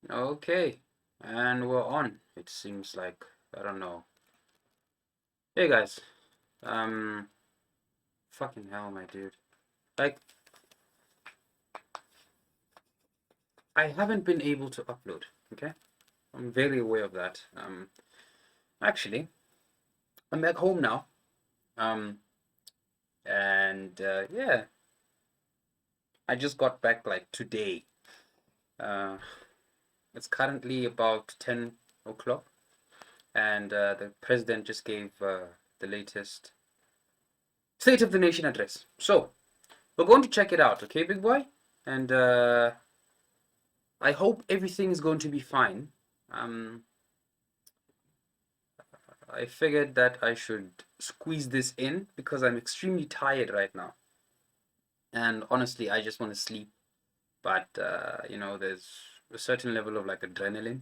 Okay, and we're on. It seems like I don't know. Hey guys, um, fucking hell, my dude. Like, I haven't been able to upload. Okay, I'm very aware of that. Actually, I'm back home now. Um, and yeah, I just got back like today. Uh, it's currently about 10 o'clock, and the president just gave the latest State of the Nation address. So we're going to check it out, okay, big boy? And I hope everything is going to be fine. Um, I figured that I should squeeze this in because I'm extremely tired right now. And honestly, I just want to sleep. But, there's a certain level of like adrenaline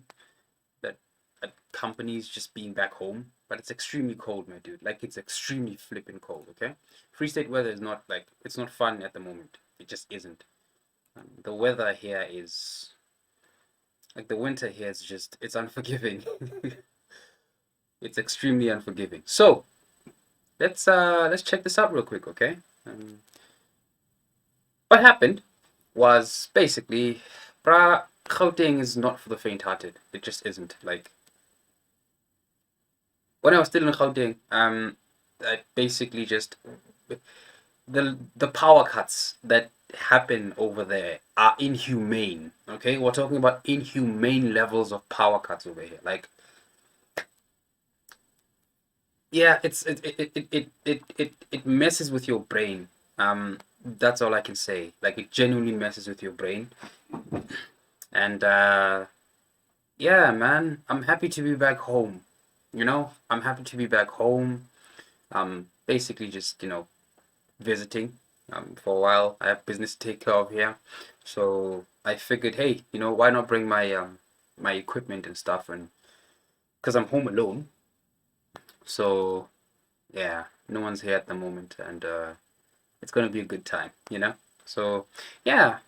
that accompanies just being back home. But it's extremely cold, my dude. Like, it's extremely flipping cold, okay? Free State weather is not like, it's not fun at the moment. It just isn't. The weather here is like the winter here is just it's unforgiving. It's extremely unforgiving. So let's check this out real quick, okay? What happened was basically, Gauteng is not for the faint-hearted. It just isn't. Like when I was still in Gauteng, I basically just the power cuts that happen over there are inhumane. Okay, we're talking about inhumane levels of power cuts over here. Like yeah, it messes with your brain. That's all I can say. Like it genuinely messes with your brain. And yeah, man, I'm happy to be back home. I'm happy to be back home. Basically just visiting. For a while, I have business to take care of here, so I figured, hey, why not bring my equipment and stuff, and because I'm home alone, so yeah, no one's here at the moment, and it's gonna be a good time. So yeah,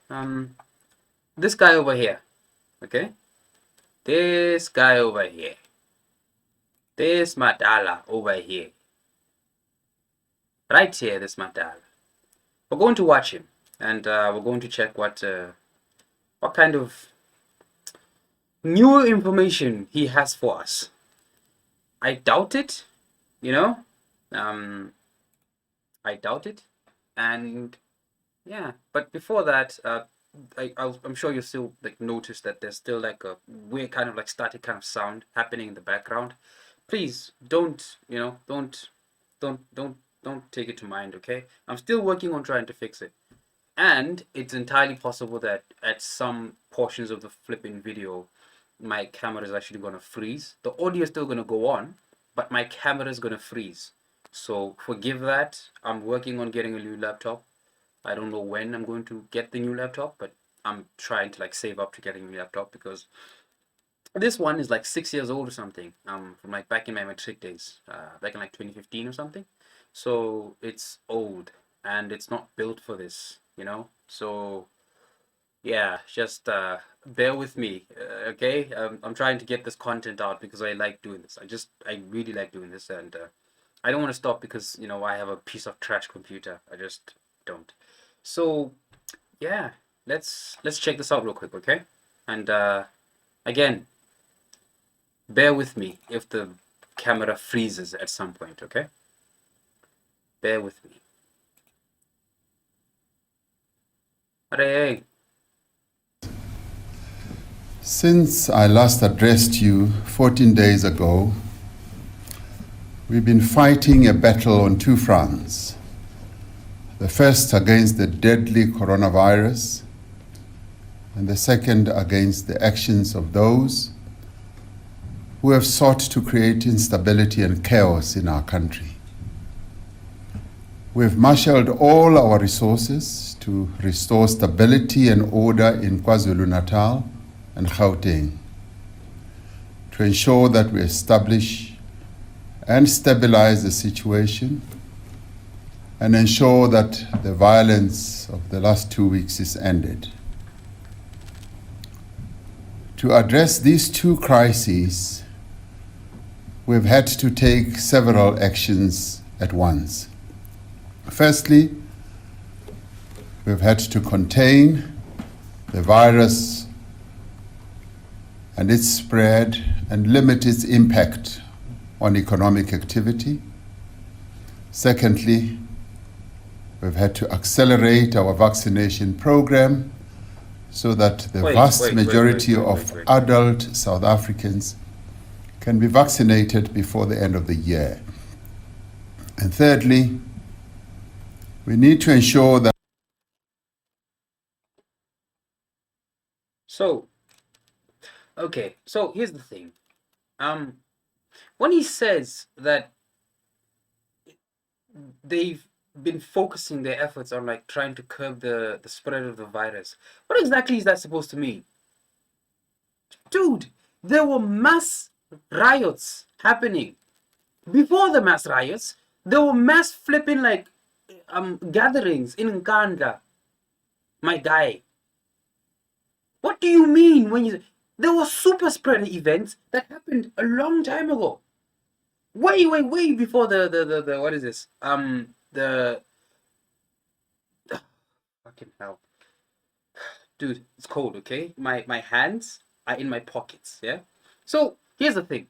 this guy over here, okay, this guy over here, this Madala over here, right here, this Madala. We're going to watch him, and we're going to check what kind of new information he has for us. I doubt it, you know. Um, I doubt it, and yeah. But before that, I'm sure you still like notice that there's still like a weird kind of like static kind of sound happening in the background. Please don't take it to mind, okay? I'm still working on trying to fix it. And it's entirely possible that at some portions of the flipping video, my camera is actually going to freeze. The audio is still going to go on, but my camera is going to freeze. So forgive that. I'm working on getting a new laptop. I don't know when I'm going to get the new laptop, but I'm trying to like save up to getting a new laptop because this one is like 6 years old or something. From like back in my matric days, back in like 2015 or something. So it's old and it's not built for this. So yeah, just bear with me, okay? I'm trying to get this content out because I like doing this. I really like doing this, and I don't want to stop because I have a piece of trash computer. I just don't. So yeah, let's check this out real quick, okay? And again, bear with me if the camera freezes at some point, okay? Bear with me. Hey. Since I last addressed you 14 days ago, we've been fighting a battle on two fronts. The first against the deadly coronavirus, and the second against the actions of those who have sought to create instability and chaos in our country. We've marshaled all our resources to restore stability and order in KwaZulu-Natal and Gauteng, to ensure that we establish and stabilize the situation and ensure that the violence of the last 2 weeks is ended. To address these two crises, we've had to take several actions at once. Firstly, we've had to contain the virus and its spread and limit its impact on economic activity. Secondly, we've had to accelerate our vaccination program so that the vast majority of adult South Africans can be vaccinated before the end of the year. And thirdly, we need to ensure that So, okay, so here's the thing. When he says that they've been focusing their efforts on like trying to curb the spread of the virus, what exactly is that supposed to mean? Dude, there were mass riots happening. Before the mass riots, there were mass flipping like gatherings in Nkandla. My guy. What do you mean when you there were super spreader events that happened a long time ago? Way before the what is this? The fucking hell. Dude, it's cold, okay? My hands are in my pockets, yeah? So here's the thing.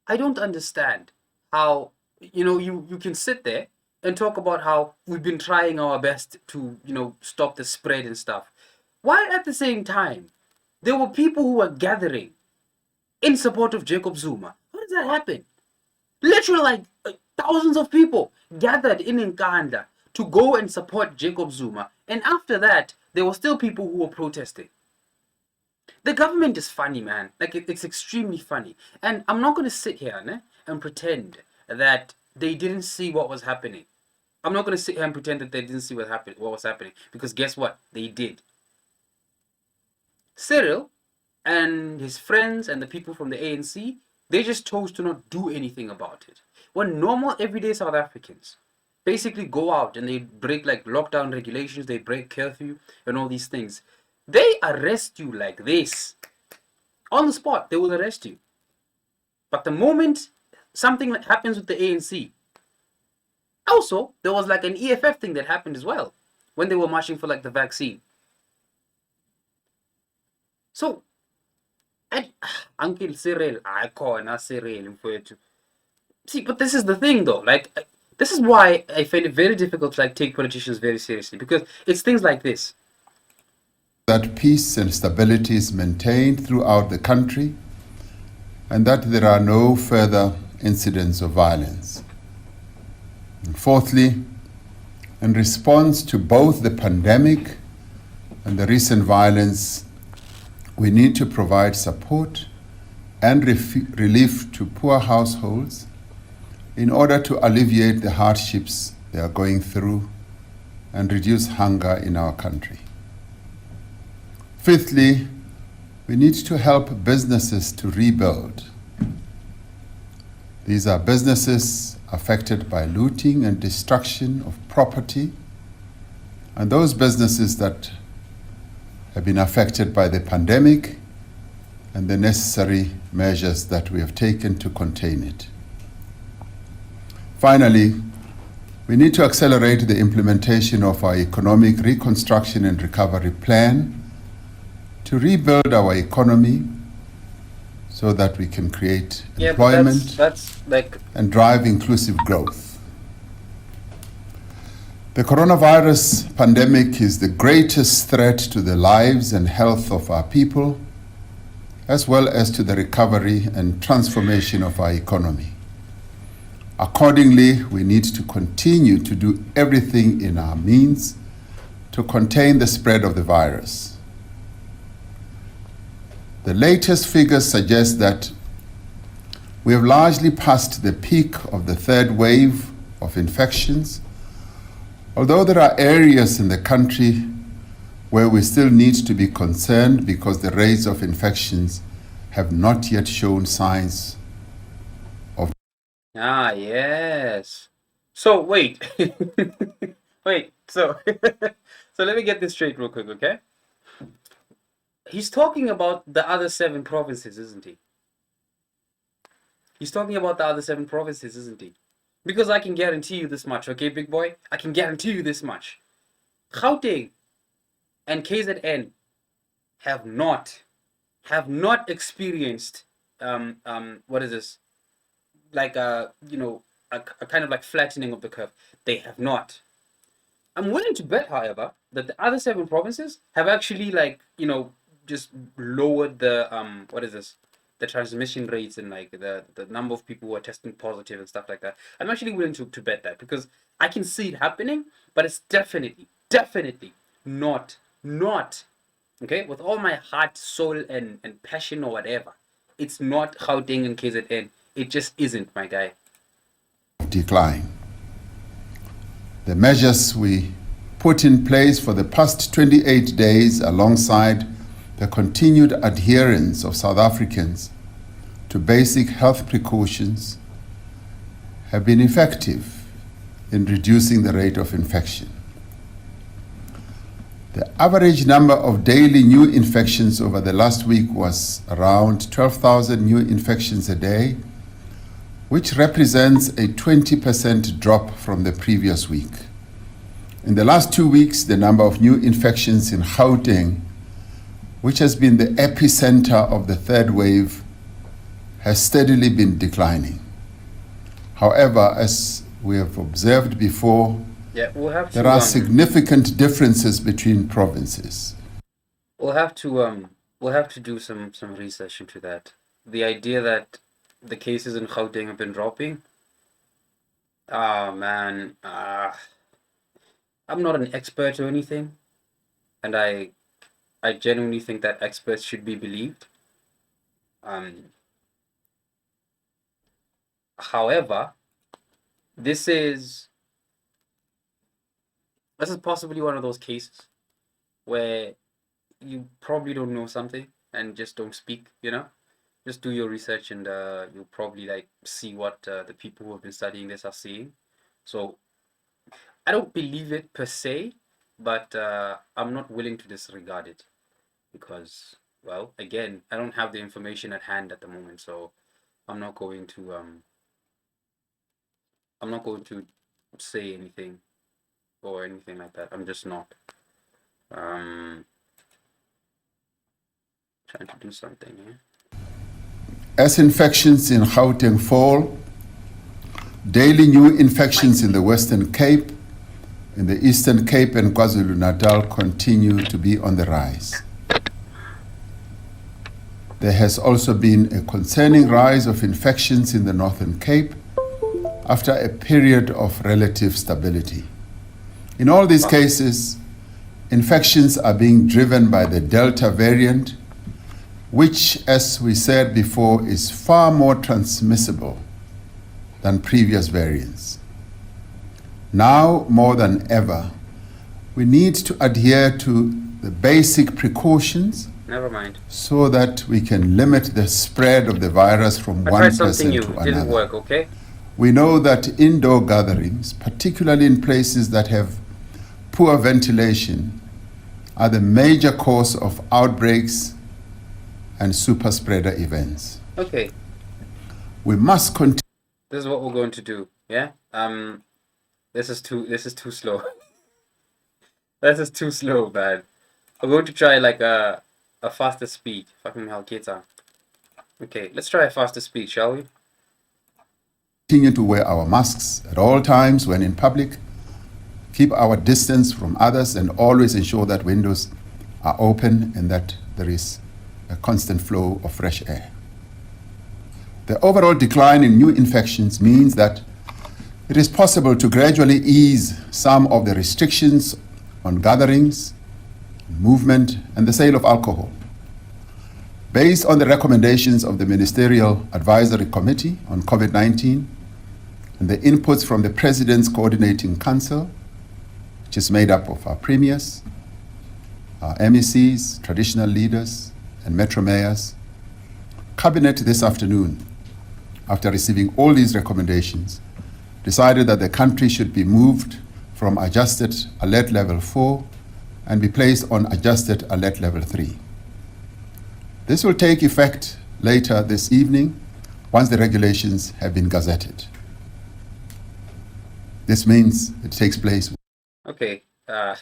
I don't understand how you can sit there and talk about how we've been trying our best to stop the spread and stuff, while at the same time there were people who were gathering in support of Jacob Zuma. How does that happen? Literally, like thousands of people gathered in Nkandla to go and support Jacob Zuma, and after that, there were still people who were protesting. The government is funny, man. Like it's extremely funny, and I'm not gonna sit here and pretend that they didn't see what was happening. I'm not gonna sit here and pretend that they didn't see what was happening, because guess what? They did. Cyril and his friends and the people from the ANC, they just chose to not do anything about it. When normal everyday South Africans basically go out and they break like lockdown regulations, they break curfew and all these things, they arrest you like this. On the spot, they will arrest you. But the moment something happens with the ANC, also, there was like an EFF thing that happened as well when they were marching for like the vaccine. So, Uncle Cyril, I call Cyril for you. See, but this is the thing though. Like, this is why I find it very difficult to like take politicians very seriously, because it's things like this. that peace and stability is maintained throughout the country and that there are no further incidents of violence. And fourthly, in response to both the pandemic and the recent violence, we need to provide support and relief to poor households in order to alleviate the hardships they are going through and reduce hunger in our country. Fifthly, we need to help businesses to rebuild. These are businesses affected by looting and destruction of property, and those businesses that have been affected by the pandemic and the necessary measures that we have taken to contain it. Finally, we need to accelerate the implementation of our economic reconstruction and recovery plan to rebuild our economy so that we can create employment that's like and drive inclusive growth. The coronavirus pandemic is the greatest threat to the lives and health of our people, as well as to the recovery and transformation of our economy. Accordingly, we need to continue to do everything in our means to contain the spread of the virus. The latest figures suggest that we have largely passed the peak of the third wave of infections, although there are areas in the country where we still need to be concerned because the rates of infections have not yet shown signs of. yes. So wait. Wait, so so let me get this straight real quick, okay? He's talking about the other 7 provinces, isn't he? He's talking about the other 7 provinces, isn't he? Because I can guarantee you this much, okay, big boy? I can guarantee you this much. Gauteng and KZN have not experienced what is this, like a kind of like flattening of the curve. They have not. I'm willing to bet, however, that the other 7 provinces have actually, like, just lowered the what is this, the transmission rates, and like the number of people who are testing positive and stuff like that. I'm actually willing to bet that, because I can see it happening, but it's definitely not okay, with all my heart, soul, and passion, or whatever. It's not Gauteng and KZN. It just isn't, my guy. Decline. The measures we put in place for the past 28 days, alongside the continued adherence of South Africans to basic health precautions, have been effective in reducing the rate of infection. The average number of daily new infections over the last week was around 12,000 new infections a day, which represents a 20% drop from the previous week. In the last 2 weeks, the number of new infections in Gauteng, which has been the epicenter of the third wave, has steadily been declining. However, as we have observed before, there are significant differences between provinces. We'll have to do some research into that. The idea that the cases in Gauteng have been dropping. Ah, man. I'm not an expert or anything, and I genuinely think that experts should be believed. However, this is possibly one of those cases where you probably don't know something and just don't speak, Just do your research, and you'll probably like see what the people who have been studying this are seeing. So I don't believe it per se, but I'm not willing to disregard it, because, well, again, I don't have the information at hand at the moment, so I'm not going to say anything or anything like that. I'm just not. Trying to do something here. As infections in Gauteng fall, daily new infections in the Western Cape, in the Eastern Cape and KwaZulu-Natal continue to be on the rise. There has also been a concerning rise of infections in the Northern Cape after a period of relative stability. In all these cases, infections are being driven by the Delta variant, which, as we said before, is far more transmissible than previous variants. Now, more than ever, we need to adhere to the basic precautions. Never mind. So that we can limit the spread of the virus from one person to another. It didn't work, okay? We know that indoor gatherings, particularly in places that have poor ventilation, are the major cause of outbreaks and super spreader events. Okay. We must continue. This is what we're going to do, yeah? This is too slow. This is too slow, man. We're going to try like a faster speed. Fucking hell, kids are. Okay, let's try a faster speed, shall we? Continue to wear our masks at all times when in public, keep our distance from others, and always ensure that windows are open and that there is a constant flow of fresh air. The overall decline in new infections means that it is possible to gradually ease some of the restrictions on gatherings, movement, and the sale of alcohol. Based on the recommendations of the Ministerial Advisory Committee on COVID-19 and the inputs from the President's Coordinating Council, which is made up of our premiers, our MECs, traditional leaders, and metro mayors, Cabinet this afternoon, after receiving all these recommendations, decided that the country should be moved from adjusted alert level 4 and be placed on adjusted alert level 3. This will take effect later this evening once the regulations have been gazetted. This means it takes place. Okay, we're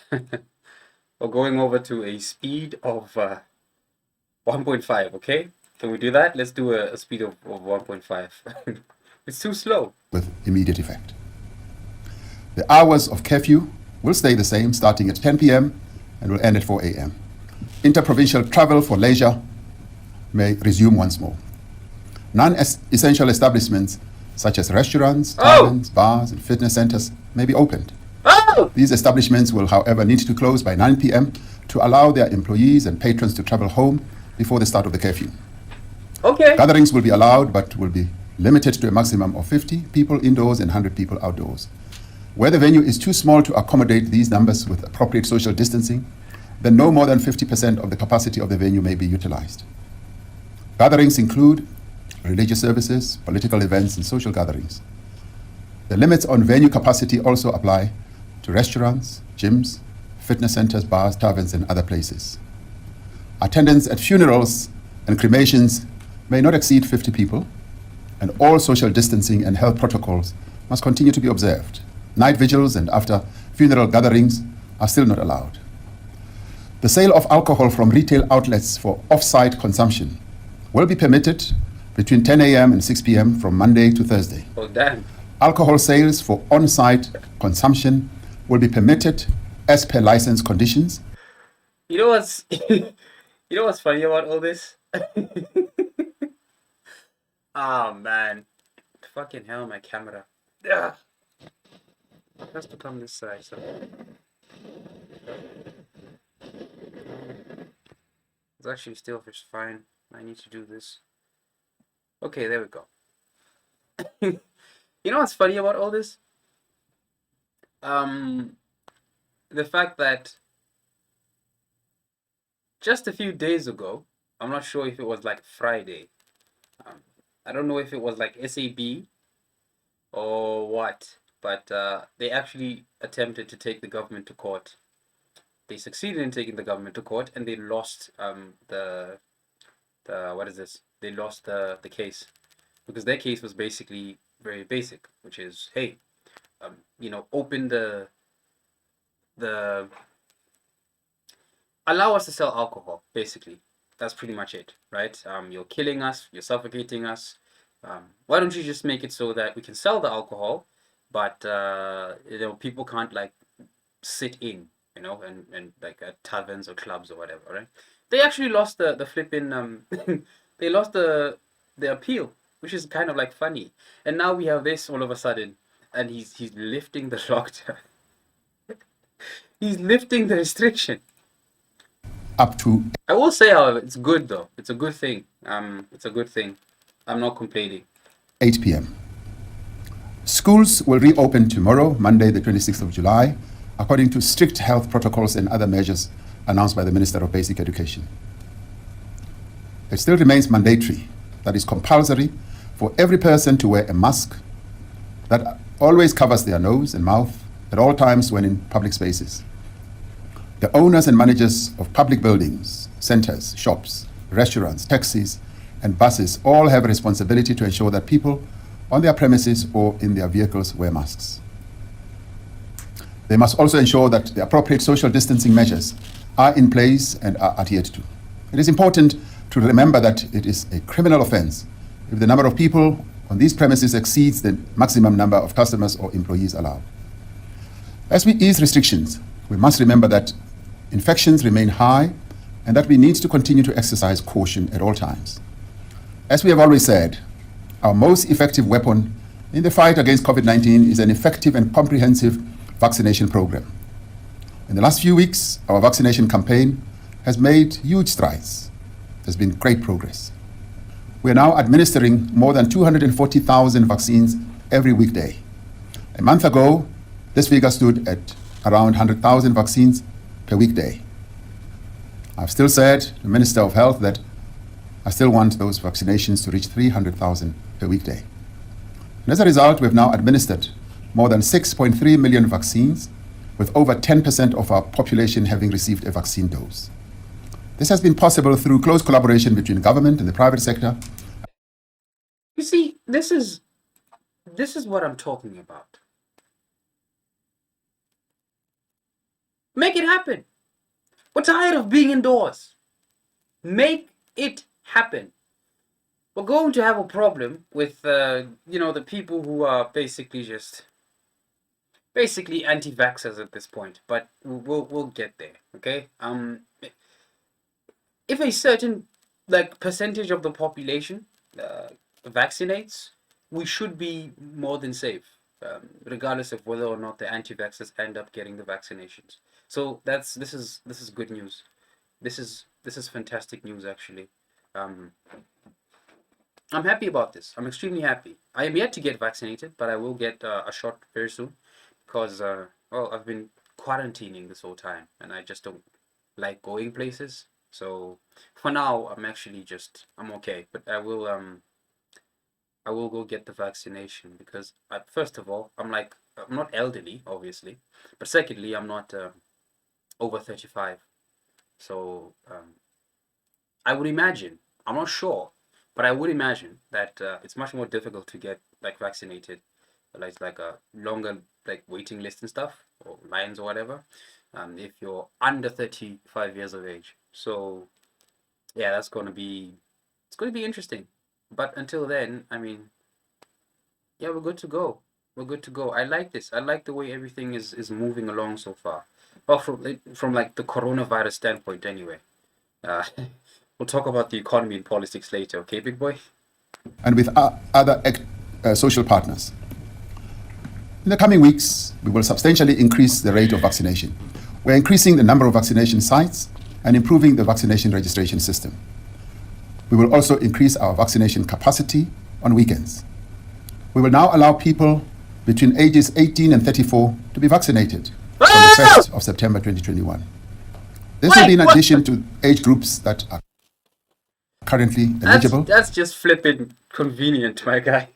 going over to a speed of 1.5, okay? Can we do that? Let's do a speed of 1.5. It's too slow. With immediate effect. The hours of curfew will stay the same, starting at 10 p.m. and will end at 4 a.m. Interprovincial travel for leisure may resume once more. Non-essential establishments such as restaurants, taverns, bars, and fitness centers may be opened. These establishments will, however, need to close by 9 p.m. to allow their employees and patrons to travel home before the start of the curfew. Okay. Gatherings will be allowed, but will be limited to a maximum of 50 people indoors and 100 people outdoors. Where the venue is too small to accommodate these numbers with appropriate social distancing, then no more than 50% of the capacity of the venue may be utilized. Gatherings include religious services, political events, and social gatherings. The limits on venue capacity also apply to restaurants, gyms, fitness centers, bars, taverns, and other places. Attendance at funerals and cremations may not exceed 50 people, and all social distancing and health protocols must continue to be observed. Night vigils and after funeral gatherings are still not allowed. The sale of alcohol from retail outlets for off-site consumption will be permitted between 10 a.m. and 6 p.m. from Monday to Thursday. Oh, damn. Alcohol sales for on-site consumption will be permitted as per license conditions. You know what's you know what's funny about all this? Oh man. Fucking hell, my camera. Ugh. It has to come this side, so. It's actually still just fine. I need to do this. Okay, there we go. You know what's funny about all this? The fact that just a few days ago, I'm not sure if it was like Friday. I don't know if it was like SAB or what, but they actually attempted to take the government to court. They succeeded in taking the government to court, and they lost the what is this? They lost the case, because their case was basically very basic, which is, hey, open the allow us to sell alcohol, basically. That's pretty much it, right? You're killing us, you're suffocating us. Why don't you just make it so that we can sell the alcohol, but people can't like sit in, and like at taverns or clubs or whatever, right? They actually lost the flipping they lost the appeal, which is kind of like funny. And now we have this all of a sudden, and he's lifting the lockdown. He's lifting the restriction. Up to. I will say, however, it's good though. It's a good thing. It's a good thing. I'm not complaining. 8 p.m. Schools will reopen tomorrow, Monday, the 26th of July, according to strict health protocols and other measures announced by the Minister of Basic Education. It still remains mandatory, that is compulsory, for every person to wear a mask that always covers their nose and mouth at all times when in public spaces. The owners and managers of public buildings, centers, shops, restaurants, taxis, and buses all have a responsibility to ensure that people on their premises or in their vehicles wear masks. They must also ensure that the appropriate social distancing measures are in place and are adhered to. It is important to remember that it is a criminal offense if the number of people on these premises exceeds the maximum number of customers or employees allowed. As we ease restrictions, we must remember that infections remain high and that we need to continue to exercise caution at all times. As we have always said, our most effective weapon in the fight against COVID-19 is an effective and comprehensive vaccination program. In the last few weeks, our vaccination campaign has made huge strides. There's been great progress. We are now administering more than 240,000 vaccines every weekday. A month ago, this figure stood at around 100,000 vaccines per weekday. I've still said to the Minister of Health that I still want those vaccinations to reach 300,000 per weekday. And as a result, we've now administered more than 6.3 million vaccines, with over 10% of our population having received a vaccine dose. This has been possible through close collaboration between government and the private sector. You see, this is what I'm talking about. Make it happen. We're tired of being indoors. Make it happen. We're going to have a problem with the people who are basically anti-vaxxers at this point, but we'll get there, okay? If a certain like percentage of the population vaccinates, we should be more than safe, regardless of whether or not the anti-vaxxers end up getting the vaccinations. So this is good news. This is fantastic news actually. Um, I'm happy about this. I'm extremely happy. I am yet to get vaccinated, but I will get a shot very soon because well, I've been quarantining this whole time, and I just don't like going places. So for now, I'm okay, but I will go get the vaccination because first of all, I'm not elderly, obviously, but secondly, I'm not over 35. So I would imagine, I'm not sure, but I would imagine that it's much more difficult to get like vaccinated, like a longer like waiting list and stuff or lines or whatever, if you're under 35 years of age. So yeah, it's gonna be interesting. But until then, I mean, yeah, we're good to go. We're good to go. I like this. I like the way everything is moving along so far. Well, from like the coronavirus standpoint, anyway. Uh, we'll talk about the economy and politics later, okay, big boy? And with other social partners. In the coming weeks, we will substantially increase the rate of vaccination. We're increasing the number of vaccination sites and improving the vaccination registration system. We will also increase our vaccination capacity on weekends. We will now allow people between ages 18 and 34 to be vaccinated from the 1st of September 2021. This will be in addition to age groups that are currently eligible. That's just flipping convenient, my guy.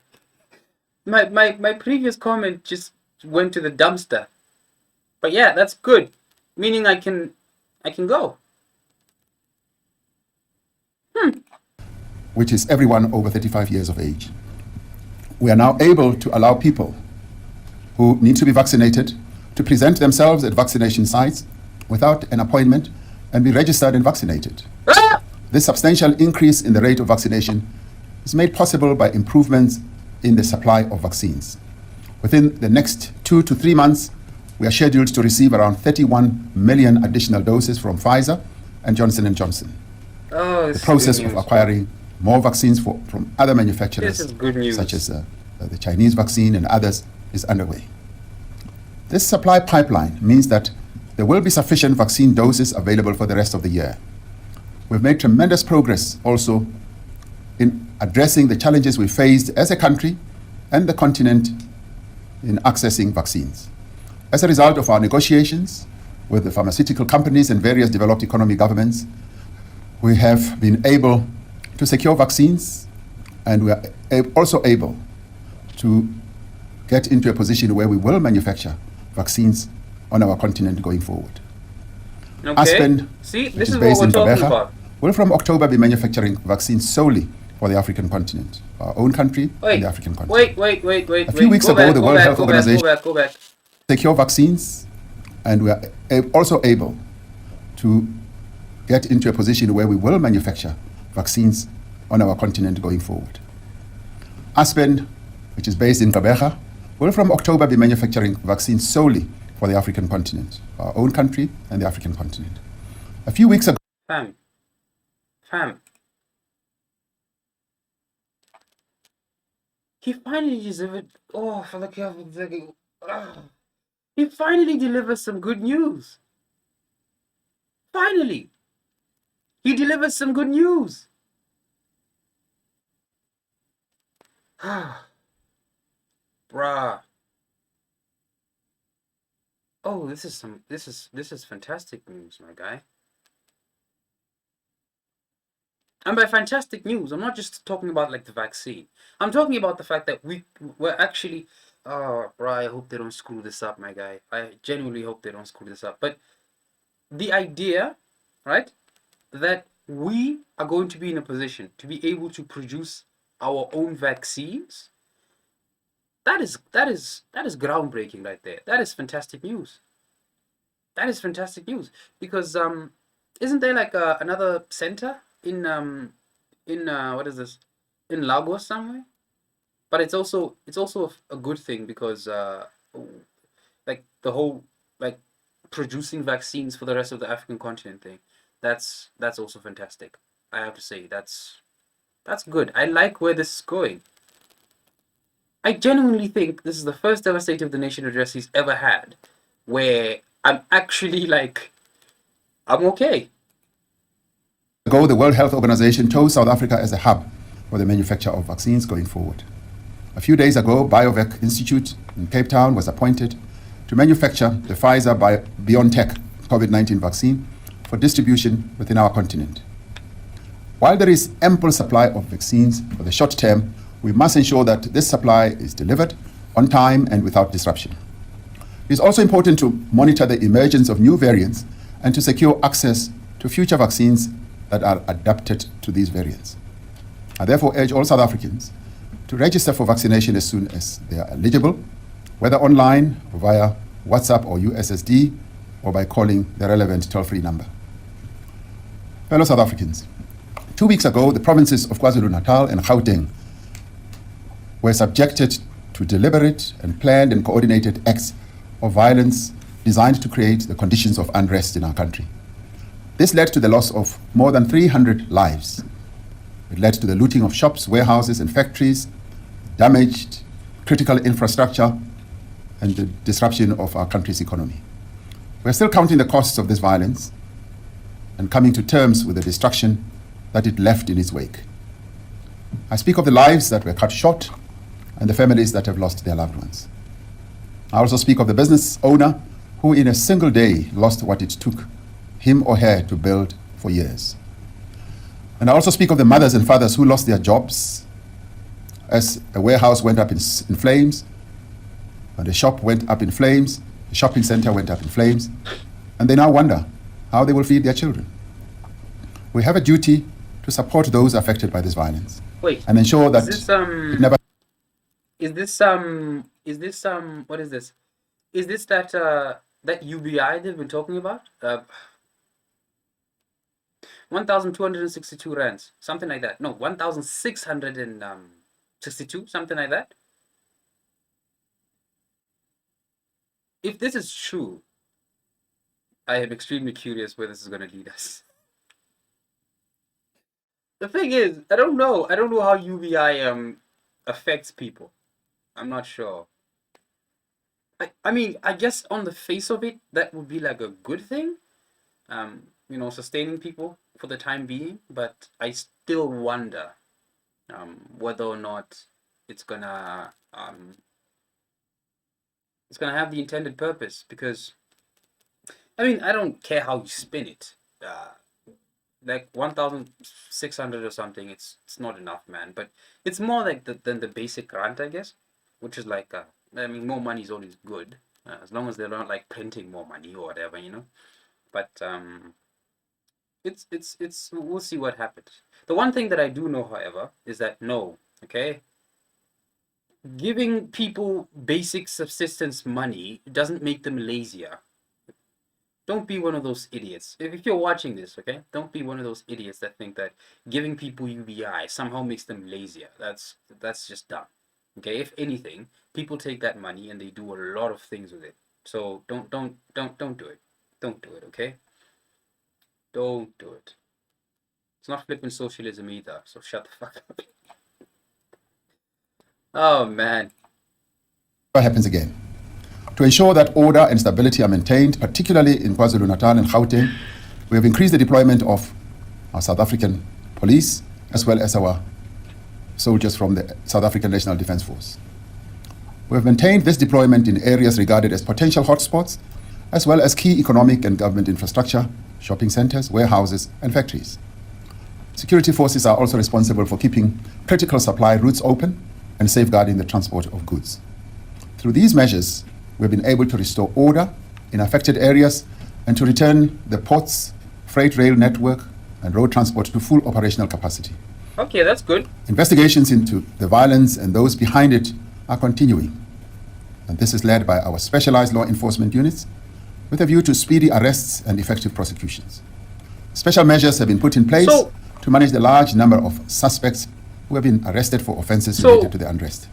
My previous comment just went to the dumpster. But yeah, that's good. Meaning I can go. Which is everyone over 35 years of age. We are now able to allow people who need to be vaccinated to present themselves at vaccination sites without an appointment and be registered and vaccinated. This substantial increase in the rate of vaccination is made possible by improvements in the supply of vaccines. Within the next 2 to 3 months, we are scheduled to receive around 31 million additional doses from Pfizer and Johnson & Johnson. Oh, the process of acquiring more vaccines from other manufacturers, this is good news, such as the Chinese vaccine and others, is underway. This supply pipeline means that there will be sufficient vaccine doses available for the rest of the year. We've made tremendous progress also in addressing the challenges we faced as a country and the continent in accessing vaccines. As a result of our negotiations with the pharmaceutical companies and various developed economy governments, we have been able to secure vaccines, and we are also able to get into a position where we will manufacture vaccines on our continent going forward. Okay. Aspen, See, which this is is based what in we're talking Gqeberha, about. will from October be manufacturing vaccines solely for the African continent, our own country and the African continent. Wait. A few weeks ago, the World Health Organization Go back. secure vaccines, and we are also able to get into a position where we will manufacture vaccines on our continent going forward. Aspen, which is based in Gqeberha, will from October be manufacturing vaccines solely for the African continent, our own country and the African continent. A few weeks ago, Fam. He finally delivered. Oh, for the love of the. He finally delivered some good news. Finally, he delivered some good news. Bruh. Oh, this is fantastic news, my guy. And by fantastic news, I'm not just talking about like the vaccine. I'm talking about the fact that we're actually. Oh, bruh, I hope they don't screw this up, my guy. I genuinely hope they don't screw this up. But the idea, right? that we are going to be in a position to be able to produce our own vaccines, that is groundbreaking right there. That is fantastic news. That is fantastic news because isn't there like another center in what is this, in Lagos somewhere? But it's also a good thing because like the whole, like, producing vaccines for the rest of the African continent thing. That's also fantastic. I have to say that's good. I like where this is going. I genuinely think this is the first ever State of the Nation address he's ever had, where I'm actually like, I'm okay. Ago, the World Health Organization chose South Africa as a hub for the manufacture of vaccines going forward. A few days ago, BioVac Institute in Cape Town was appointed to manufacture the Pfizer BioNTech COVID-19 vaccine for distribution within our continent. While there is ample supply of vaccines for the short term, we must ensure that this supply is delivered on time and without disruption. It is also important to monitor the emergence of new variants and to secure access to future vaccines that are adapted to these variants. I therefore urge all South Africans to register for vaccination as soon as they are eligible, whether online, or via WhatsApp or USSD, or by calling the relevant toll-free number. Fellow South Africans, 2 weeks ago, the provinces of KwaZulu-Natal and Gauteng were subjected to deliberate and planned and coordinated acts of violence designed to create the conditions of unrest in our country. This led to the loss of more than 300 lives. It led to the looting of shops, warehouses, and factories, damaged critical infrastructure, and the disruption of our country's economy. We're still counting the costs of this violence and coming to terms with the destruction that it left in its wake. I speak of the lives that were cut short and the families that have lost their loved ones. I also speak of the business owner who in a single day lost what it took him or her to build for years. And I also speak of the mothers and fathers who lost their jobs as a warehouse went up in flames, and the shop went up in flames, the shopping center went up in flames, and they now wonder how they will feed their children. We have a duty to support those affected by this violence. Wait, and ensure that it never. What is this? Is this that UBI they've been talking about? 1,262 rands, something like that. No, 1,662, something like that. If this is true, I am extremely curious where this is going to lead us. The thing is, I don't know how UBI affects people. I'm not sure. I mean, I guess on the face of it, that would be like a good thing. Sustaining people for the time being, but I still wonder whether or not it's gonna have the intended purpose, because I mean, I don't care how you spin it. Like 1,600 or something, it's not enough, man. But it's more like than the basic grant, I guess, which is like I mean, more money is always good, as long as they're not like printing more money or whatever, But it's we'll see what happens. The one thing that I do know, however, is that giving people basic subsistence money doesn't make them lazier. Don't be one of those idiots. If you're watching this, don't be one of those idiots that think that giving people UBI somehow makes them lazier. That's just dumb. If anything, people take that money and they do a lot of things with it. So don't do it. Don't do it, okay? Don't do it. It's not flipping socialism either, so shut the fuck up. Oh, man. What happens again? To ensure that order and stability are maintained, particularly in KwaZulu-Natal and Gauteng, we have increased the deployment of our South African police as well as our soldiers from the South African National Defence Force. We have maintained this deployment in areas regarded as potential hotspots, as well as key economic and government infrastructure, shopping centres, warehouses, and factories. Security forces are also responsible for keeping critical supply routes open and safeguarding the transport of goods. Through these measures, we've been able to restore order in affected areas and to return the ports, freight rail network, and road transport to full operational capacity. Okay, that's good. Investigations into the violence and those behind it are continuing, and this is led by our specialized law enforcement units with a view to speedy arrests and effective prosecutions. Special measures have been put in place to manage the large number of suspects who have been arrested for offenses related to the unrest.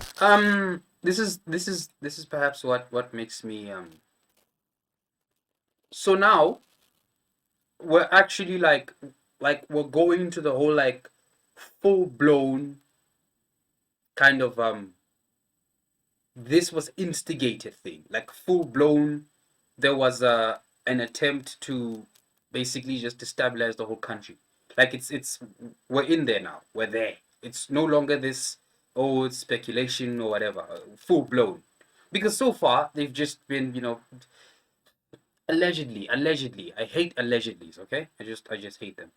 This is perhaps what makes me So now we're actually like we're going into the whole like full blown kind of this was instigated thing, like full blown. There was an attempt to basically just destabilize the whole country. Like it's we're in there now. We're there. It's no longer this it's speculation or whatever. Full blown, because so far they've just been allegedly. I hate allegedlys. Okay, I just hate them.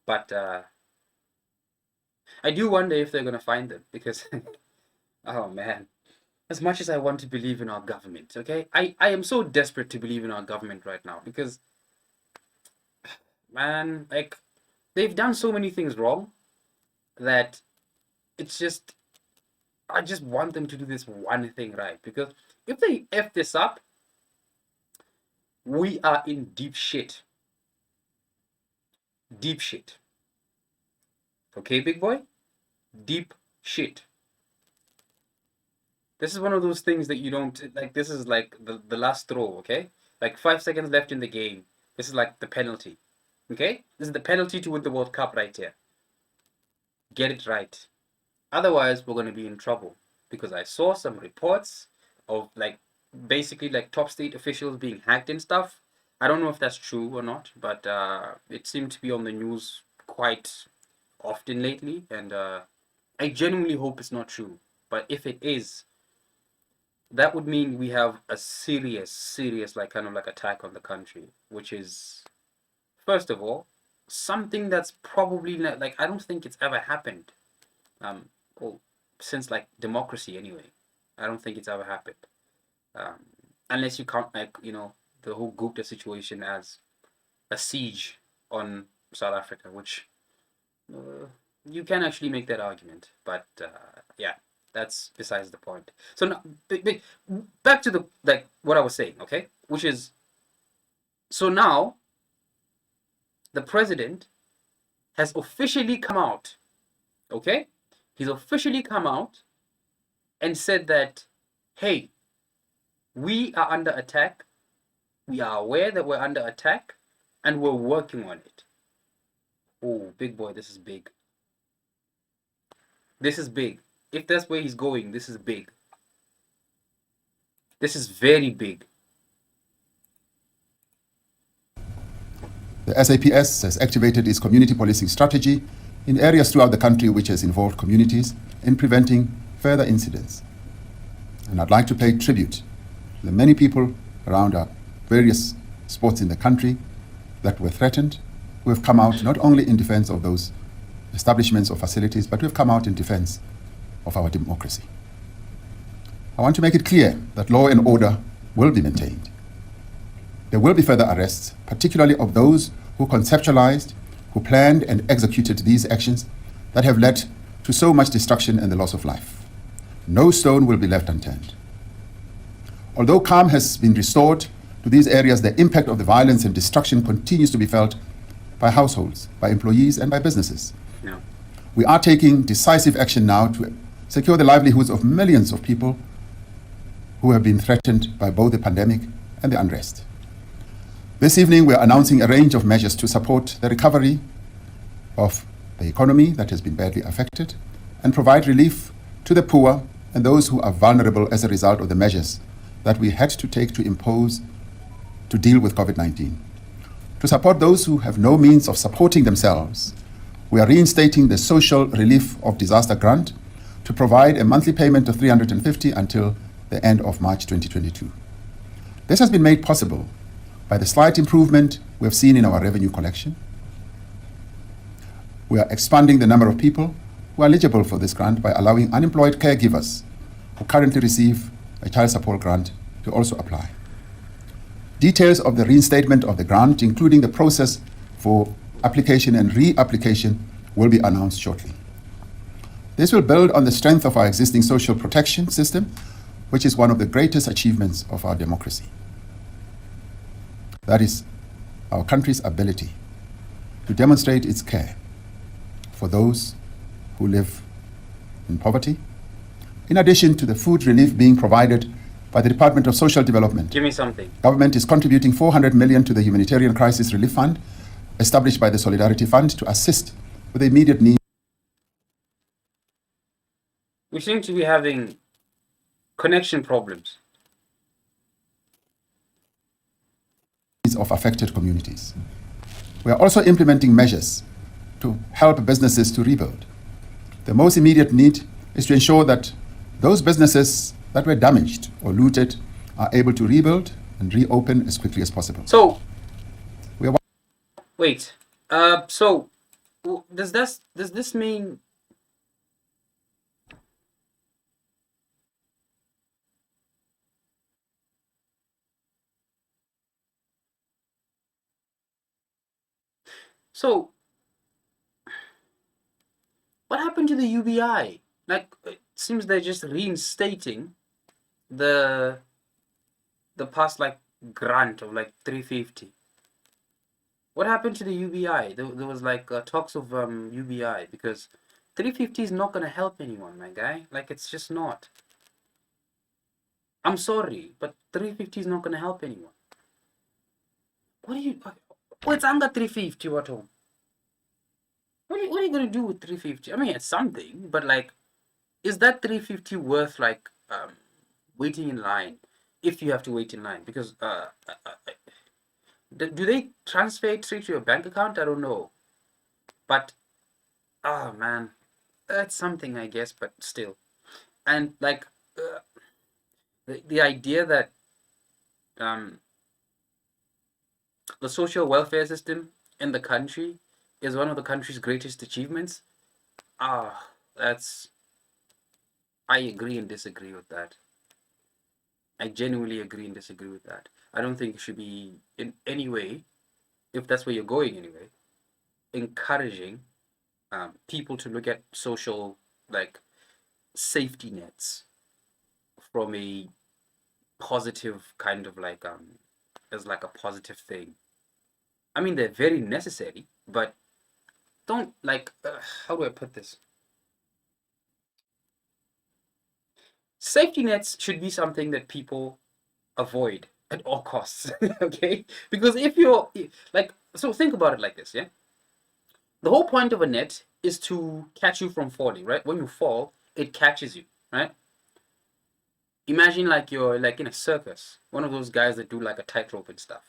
But I do wonder if they're gonna find them, because oh man. As much as I want to believe in our government, okay? I am so desperate to believe in our government right now, because, man, like, they've done so many things wrong that it's just, I just want them to do this one thing right. Because if they F this up, we are in deep shit. Deep shit. Okay, big boy? Deep shit. This is one of those things that you don't, like, this is like the last throw, okay? Like 5 seconds left in the game. This is like the penalty, okay? This is the penalty to win the World Cup right here. Get it right. Otherwise, we're going to be in trouble, because I saw some reports of like basically like top state officials being hacked and stuff. I don't know if that's true or not, but it seemed to be on the news quite often lately, and I genuinely hope it's not true. But if it is, that would mean we have a serious like kind of like attack on the country, which is, first of all, something that's probably not, like, I don't think it's ever happened since like democracy anyway. I don't think it's ever happened, unless you count like the whole Gupta situation as a siege on South Africa, which you can actually make that argument, but yeah, that's besides the point. So now, back to the like what I was saying, okay? Which is, so now the president has officially come out, okay? He's officially come out and said that, hey, we are under attack. We are aware that we're under attack, and we're working on it. Oh, big boy, this is big. This is big. If that's where he's going, this is big. This is very big. The SAPS has activated its community policing strategy in areas throughout the country which has involved communities in preventing further incidents. And I'd like to pay tribute to the many people around our various spots in the country that were threatened, who have come out not only in defense of those establishments or facilities, but who have come out in defense of our democracy. I want to make it clear that law and order will be maintained. There will be further arrests, particularly of those who conceptualized, who planned and executed these actions that have led to so much destruction and the loss of life. No stone will be left unturned. Although calm has been restored to these areas, the impact of the violence and destruction continues to be felt by households, by employees, and by businesses. Yeah. We are taking decisive action now to secure the livelihoods of millions of people who have been threatened by both the pandemic and the unrest. This evening, we are announcing a range of measures to support the recovery of the economy that has been badly affected and provide relief to the poor and those who are vulnerable as a result of the measures that we had to take to impose to deal with COVID-19. To support those who have no means of supporting themselves, we are reinstating the Social Relief of Disaster Grant to provide a monthly payment of $350 until the end of March 2022. This has been made possible by the slight improvement we have seen in our revenue collection. We are expanding the number of people who are eligible for this grant by allowing unemployed caregivers who currently receive a child support grant to also apply. Details of the reinstatement of the grant, including the process for application and reapplication will be announced shortly. This will build on the strength of our existing social protection system, which is one of the greatest achievements of our democracy. That is our country's ability to demonstrate its care for those who live in poverty, in addition to the food relief being provided by the Department of Social Development. Give me something. Government is contributing 400 million to the Humanitarian Crisis Relief Fund, established by the Solidarity Fund, to assist with the immediate needs We seem to be having connection problems. of affected communities. We are also implementing measures to help businesses to rebuild. The most immediate need is to ensure that those businesses that were damaged or looted are able to rebuild and reopen as quickly as possible. So, We are wait. So, does this mean? So, what happened to the UBI? Like, it seems they're just reinstating the past like grant of like 350. What happened to the UBI? There was like talks of UBI, because 350 is not gonna help anyone, my guy. Like, it's just not. I'm sorry, but 350 is not gonna help anyone. What are you? Oh, it's under 350. What home? What are you gonna do with 350? I mean, it's something, but like, is that 350 worth like waiting in line if you have to wait in line? Because do they transfer it straight to your bank account? I don't know, but oh man, that's something, I guess, but still. And like the idea that the social welfare system in the country is one of the country's greatest achievements. That's, I agree and disagree with that. I genuinely agree and disagree with that. I don't think it should be in any way, if that's where you're going anyway, encouraging people to look at social like safety nets from a positive kind of like as like a positive thing. I mean, they're very necessary, but don't like how do I put this? Safety nets should be something that people avoid at all costs. Okay, because if you're like, so think about it like this, yeah, the whole point of a net is to catch you from falling, right? When you fall, it catches you, right? Imagine like you're like in a circus, one of those guys that do like a tightrope and stuff.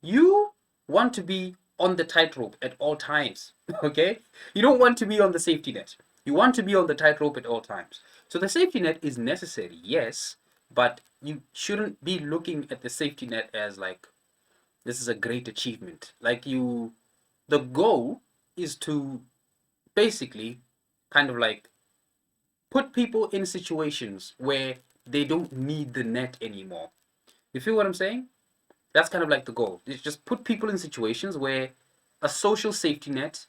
You want to be on the tightrope at all times. Okay, you don't want to be on the safety net. You want to be on the tightrope at all times. So the safety net is necessary, yes, but you shouldn't be looking at the safety net as like, this is a great achievement. Like, the goal is to basically kind of like put people in situations where they don't need the net anymore. You feel what I'm saying? That's kind of like the goal. It's just put people in situations where a social safety net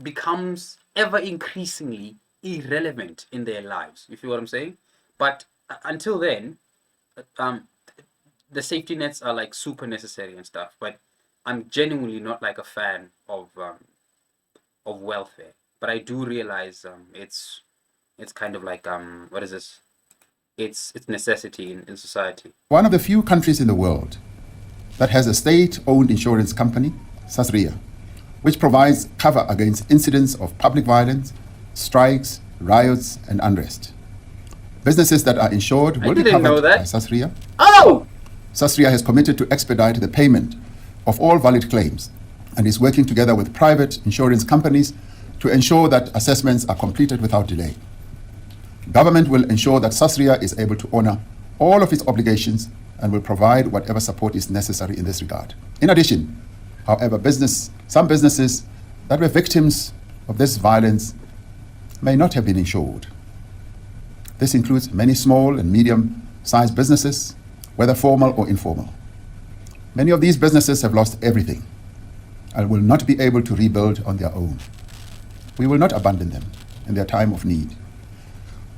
becomes ever increasingly irrelevant in their lives. You feel what I'm saying? But until then, the safety nets are like super necessary and stuff. But I'm genuinely not like a fan of welfare. But I do realize it's kind of like what is this? It's necessity in society. one of the few countries in the world that has a state-owned insurance company, Sasria, which provides cover against incidents of public violence, strikes, riots, and unrest. Businesses that are insured will be covered by Sasria. Oh! Sasria has committed to expedite the payment of all valid claims and is working together with private insurance companies to ensure that assessments are completed without delay. Government will ensure that Sasria is able to honor all of its obligations and will provide whatever support is necessary in this regard. In addition, however, some businesses that were victims of this violence may not have been insured. This includes many small and medium-sized businesses, whether formal or informal. Many of these businesses have lost everything and will not be able to rebuild on their own. We will not abandon them in their time of need.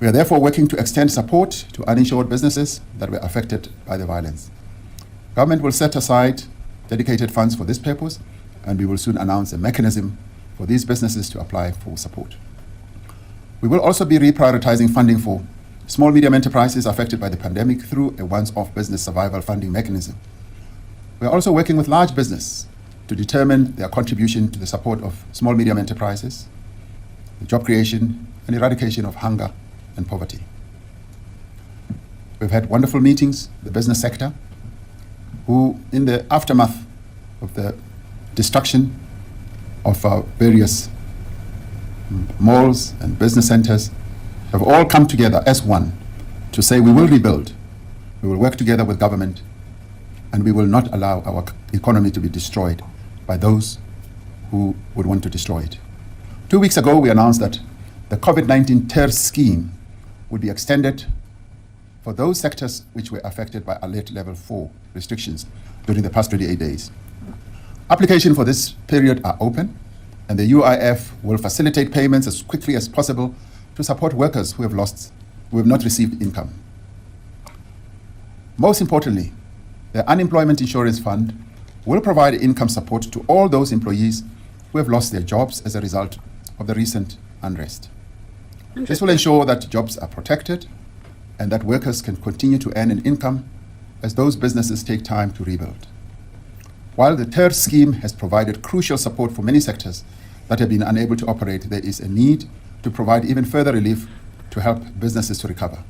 We are therefore working to extend support to uninsured businesses that were affected by the violence. Government will set aside dedicated funds for this purpose, and we will soon announce a mechanism for these businesses to apply for support. We will also be reprioritizing funding for small medium enterprises affected by the pandemic through a once-off business survival funding mechanism. We are also working with large business to determine their contribution to the support of small medium enterprises, the job creation and eradication of hunger and poverty. We've had wonderful meetings with the business sector, who, in the aftermath of the destruction of various malls and business centers, have all come together as one to say we will rebuild, we will work together with government, and we will not allow our economy to be destroyed by those who would want to destroy it. 2 weeks ago, we announced that the COVID-19 TERS scheme would be extended for those sectors which were affected by alert level 4 restrictions during the past 28 days. Applications for this period are open, and the UIF will facilitate payments as quickly as possible to support workers who have not received income. Most importantly, the Unemployment Insurance Fund will provide income support to all those employees who have lost their jobs as a result of the recent unrest. This will ensure that jobs are protected and that workers can continue to earn an income as those businesses take time to rebuild. While the TERS scheme has provided crucial support for many sectors that have been unable to operate, there is a need to provide even further relief to help businesses to recover.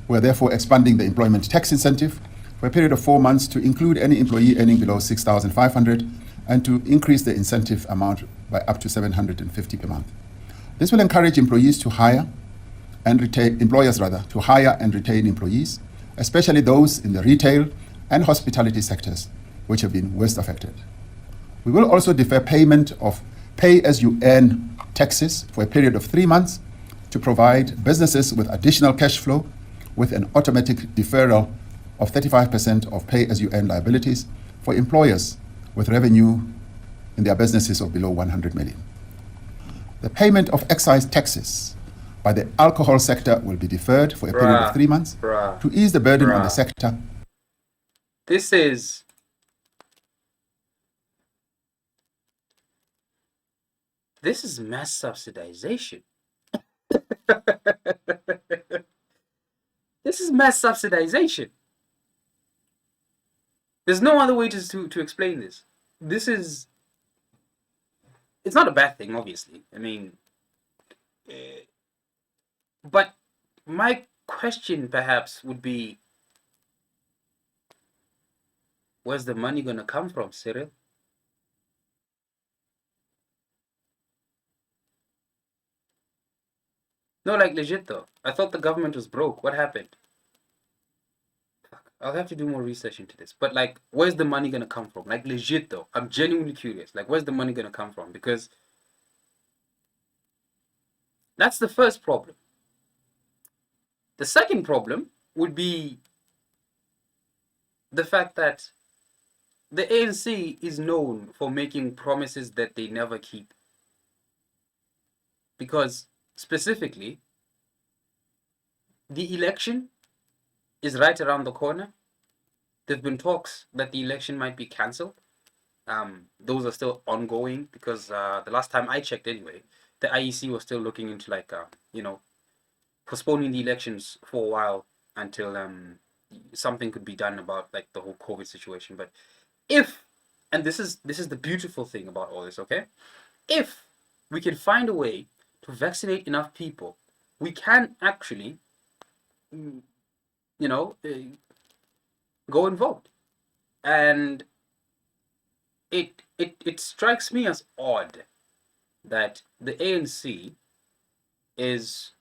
We are therefore expanding the employment tax incentive for a period of 4 months to include any employee earning below 6,500 and to increase the incentive amount by up to 750 per month. This will encourage employers to hire and retain employees, especially those in the retail and hospitality sectors, which have been worst affected. We will also defer payment of pay-as-you-earn taxes for a period of 3 months to provide businesses with additional cash flow with an automatic deferral of 35% of pay-as-you-earn liabilities for employers with revenue in their businesses of below 100 million. The payment of excise taxes by the alcohol sector will be deferred for a period of 3 months to ease the burden on the sector. This is mass subsidization. This is mass subsidization. There's no other way to explain this. It's not a bad thing, obviously. I mean, but my question perhaps would be, where's the money going to come from, Cyril? No, like legit though. I thought the government was broke. What happened? I'll have to do more research into this. But like, where's the money gonna come from? Like legit though. I'm genuinely curious. Like, where's the money gonna come from? Because that's the first problem. The second problem would be the fact that the ANC is known for making promises that they never keep. Because specifically, the election is right around the corner. There've been talks that the election might be cancelled. Those are still ongoing because the last time I checked anyway, the IEC was still looking into postponing the elections for a while until something could be done about like the whole COVID situation. But and this is the beautiful thing about all this, okay? If we can find a way to vaccinate enough people, we can actually, go and vote. And it strikes me as odd that the ANC is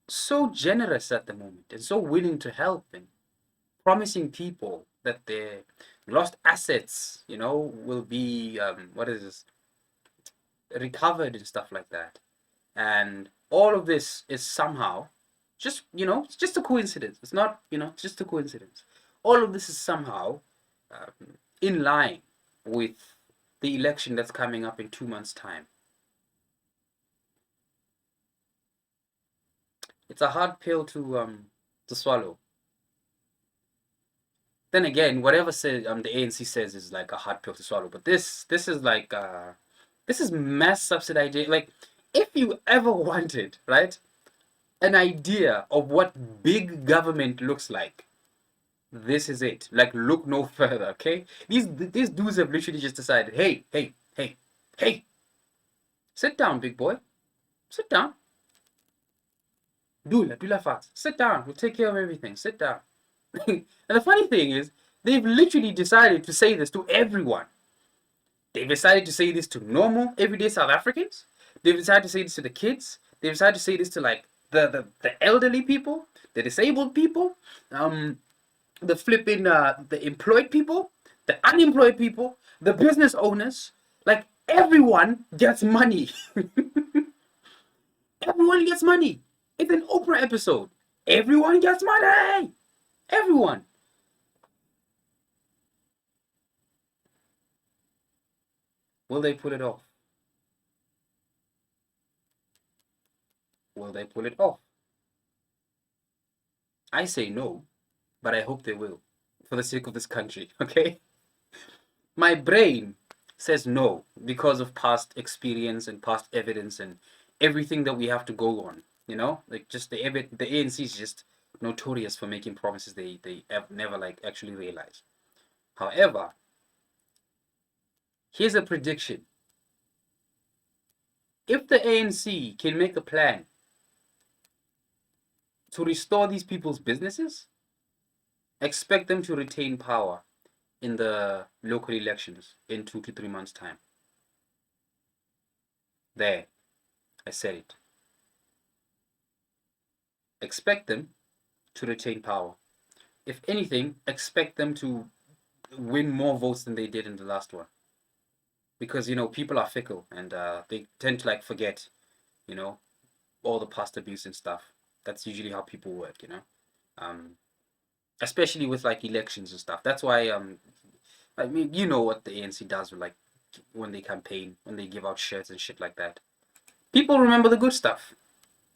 so generous at the moment and so willing to help and promising people that their lost assets, will be recovered and stuff like that. And all of this is somehow it's just a coincidence. It's not, it's just a coincidence. All of this is somehow in line with the election that's coming up in 2 months' time. It's a hard pill to swallow. Then again, whatever says the ANC says is like a hard pill to swallow. But this is like this is mass subsidization. Like if you ever wanted, right, an idea of what big government looks like, this is it. Like look no further, okay? These dudes have literally just decided, hey, hey, hey, hey, sit down, big boy. Sit down. Do la fast. Sit down. We'll take care of everything. Sit down. And the funny thing is, they've literally decided to say this to everyone. They've decided to say this to normal, everyday South Africans. They've decided to say this to the kids. They've decided to say this to like the elderly people, the disabled people, the flipping the employed people, the unemployed people, the business owners. Like everyone gets money. Everyone gets money. It's an Oprah episode. Everyone gets money. Everyone. Will they pull it off? Will they pull it off? I say no, but I hope they will, for the sake of this country, okay? My brain says no because of past experience and past evidence and everything that we have to go on, you know? Like just the ANC is just notorious for making promises they have never like actually realize. However, here's a prediction. If the ANC can make a plan to restore these people's businesses, expect them to retain power in the local elections in 2 to 3 months' time. There, I said it. Expect them to retain power. If anything, expect them to win more votes than they did in the last one. Because, you know, people are fickle and they tend to like forget, you know, all the past abuse and stuff. That's usually how people work, you know. Um, Especially with like elections and stuff. That's why I mean, you know what the ANC does with like when they campaign, when they give out shirts and shit like that. People remember the good stuff.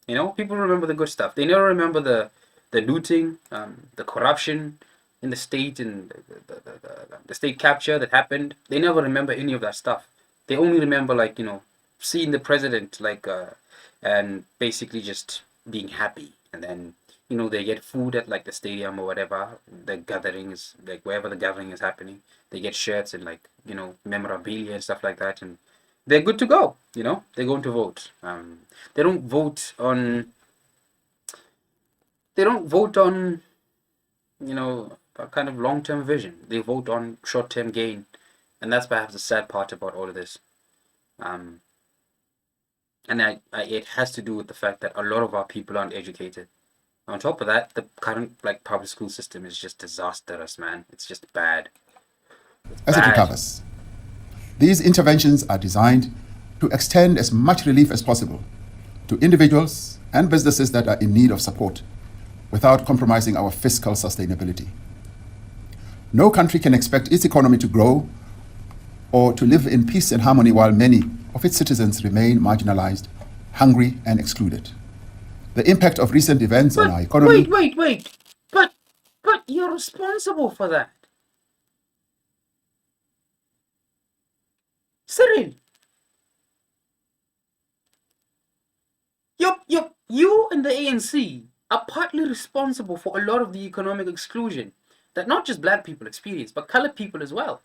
You know, people remember the good stuff. They never remember the looting, the corruption in the state and the state capture that happened. They never remember any of that stuff. They only remember like, you know, seeing the president like and basically just being happy, and then you know they get food at like the stadium or whatever the gathering is, like wherever the gathering is happening. They get shirts and like, you know, memorabilia and stuff like that, and they're good to go. You know, they're going to vote. They don't vote on. They don't vote on, you know, a kind of long-term vision. They vote on short-term gain, and that's perhaps the sad part about all of this. Um, and it has to do with the fact that a lot of our people aren't educated. On top of that, the current like public school system is just disastrous, man. It's just bad. It's As it bad. recovers. These interventions are designed to extend as much relief as possible to individuals and businesses that are in need of support without compromising our fiscal sustainability. No country can expect its economy to grow or to live in peace and harmony while many of its citizens remain marginalized, hungry, and excluded. The impact of recent events on our economy. Wait. But you're responsible for that. Cyril, you and the ANC are partly responsible for a lot of the economic exclusion that not just black people experience, but colored people as well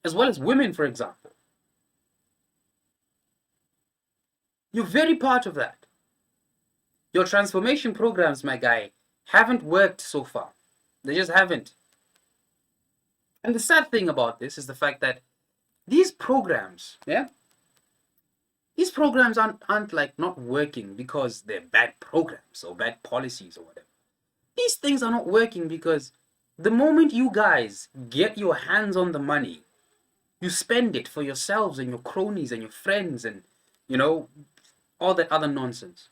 as women, for example. You're very part of that. Your transformation programs, my guy, haven't worked so far. They just haven't. And the sad thing about this is the fact that these programs, yeah, these programs aren't like not working because they're bad programs or bad policies or whatever. These things are not working because the moment you guys get your hands on the money, you spend it for yourselves and your cronies and your friends and, you know, all that other nonsense.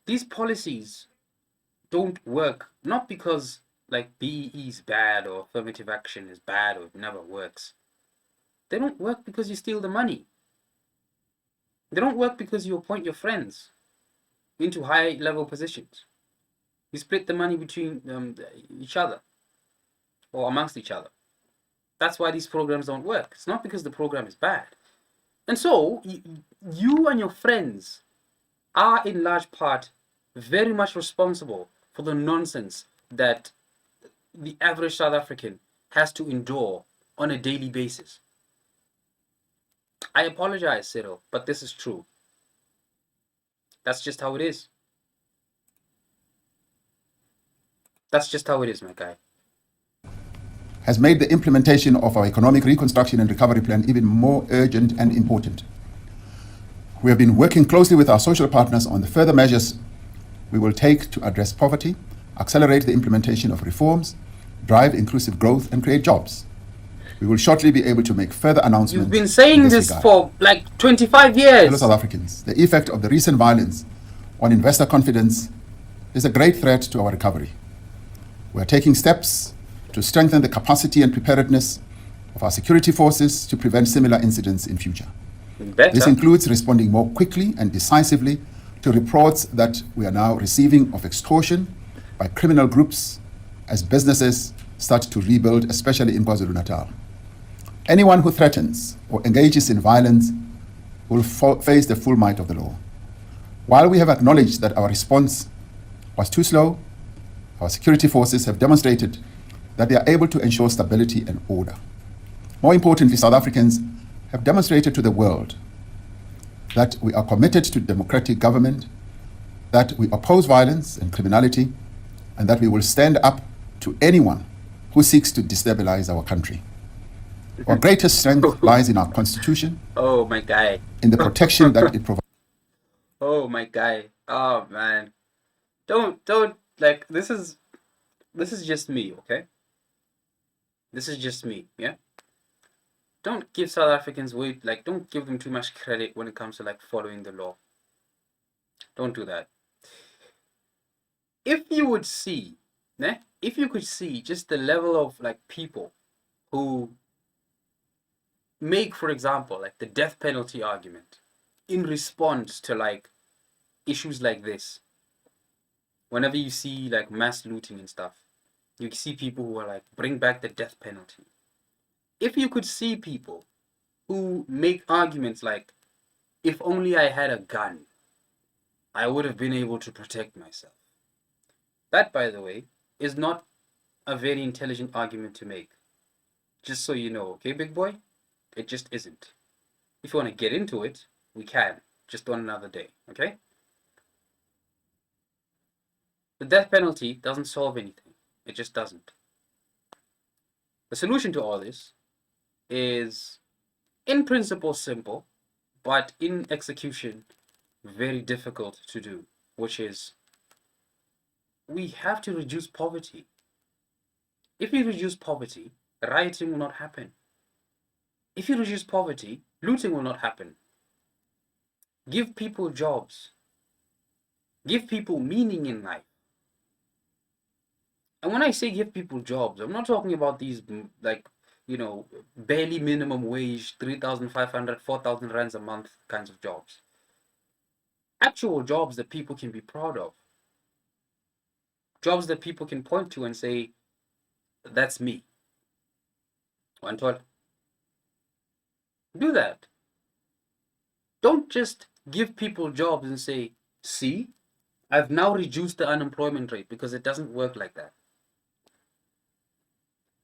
These policies don't work, not because like BEE is bad or affirmative action is bad or it never works. They don't work because you steal the money. They don't work because you appoint your friends into high level positions. You split the money between each other or amongst each other. That's why these programs don't work. It's not because the program is bad. And so, you and your friends are in large part very much responsible for the nonsense that the average South African has to endure on a daily basis. I apologize, Cyril, but this is true. That's just how it is. That's just how it is, my guy. Has made the implementation of our economic reconstruction and recovery plan even more urgent and important. We have been working closely with our social partners on the further measures we will take to address poverty, accelerate the implementation of reforms, drive inclusive growth, and create jobs. We will shortly be able to make further announcements. You've been saying this for like 25 years. Fellow South Africans, the effect of the recent violence on investor confidence is a great threat to our recovery. We are taking steps to strengthen the capacity and preparedness of our security forces to prevent similar incidents in future. Better. This includes responding more quickly and decisively to reports that we are now receiving of extortion by criminal groups as businesses start to rebuild, especially in KwaZulu-Natal. Anyone who threatens or engages in violence will face the full might of the law. While we have acknowledged that our response was too slow, our security forces have demonstrated that they are able to ensure stability and order. More importantly, South Africans have demonstrated to the world that we are committed to democratic government, that we oppose violence and criminality, and that we will stand up to anyone who seeks to destabilize our country. Our greatest strength lies in our constitution. Oh, my guy. In the protection that it provides. Oh, my guy. Oh, man. Don't, like, this is just me, okay? This is just me, yeah? Don't give South Africans don't give them too much credit when it comes to, like, following the law. Don't do that. If you would see, if you could see just the level of, like, people who make, for example, like, the death penalty argument in response to, like, issues like this. Whenever you see, like, mass looting and stuff, you see people who are like, bring back the death penalty. If you could see people who make arguments like, if only I had a gun, I would have been able to protect myself. That, by the way, is not a very intelligent argument to make. Just so you know, okay, big boy? It just isn't. If you want to get into it, we can, just on another day, okay? The death penalty doesn't solve anything. It just doesn't. The solution to all this is, in principle, simple, but in execution, very difficult to do, which is we have to reduce poverty. If you reduce poverty, rioting will not happen. If you reduce poverty, looting will not happen. Give people jobs. Give people meaning in life. And when I say give people jobs, I'm not talking about these, like, you know, barely minimum wage, 3,500, 4,000 rands a month kinds of jobs. Actual jobs that people can be proud of. Jobs that people can point to and say, that's me. Untitled. Do that. Don't just give people jobs and say, see, I've now reduced the unemployment rate, because it doesn't work like that.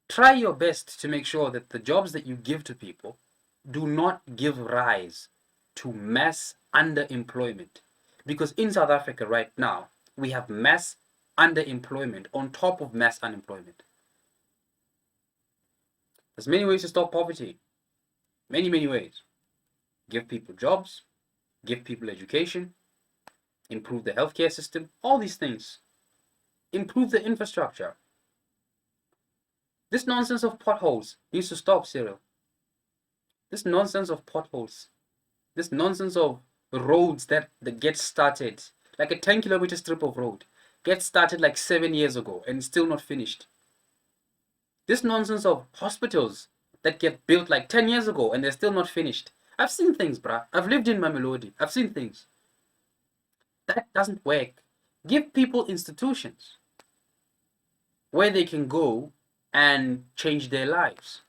Try your best to make sure that the jobs that you give to people do not give rise to mass underemployment. Because in South Africa right now, we have mass underemployment on top of mass unemployment. There's many ways to stop poverty. Many, many ways. Give people jobs, give people education, improve the healthcare system, all these things. Improve the infrastructure. This nonsense of potholes needs to stop, Cyril. This nonsense of potholes. This nonsense of roads that get started, like a 10-kilometer strip of road, gets started like 7 years ago and still not finished. This nonsense of hospitals that get built like 10 years ago and they're still not finished. I've seen things, bruh. I've lived in Mamelodi. I've seen things. That doesn't work. Give people institutions where they can go and change their lives.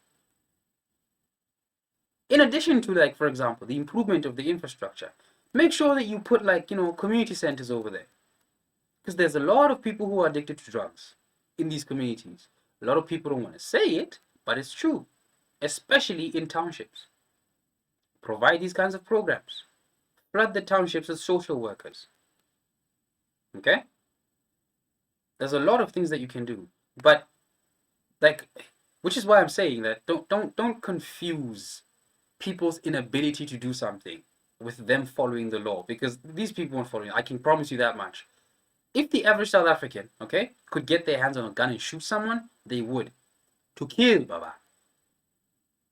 In addition to, like, for example, the improvement of the infrastructure, make sure that you put, like, community centers over there. Because there's a lot of people who are addicted to drugs in these communities. A lot of people don't want to say it, but it's true, especially in townships. Provide these kinds of programs. Flood the townships with social workers. Okay? There's a lot of things that you can do. But, like, which is why I'm saying that don't confuse people's inability to do something with them following the law, because these people won't follow it. I can promise you that much. If the average South African, okay, could get their hands on a gun and shoot someone, they would. To kill, Baba.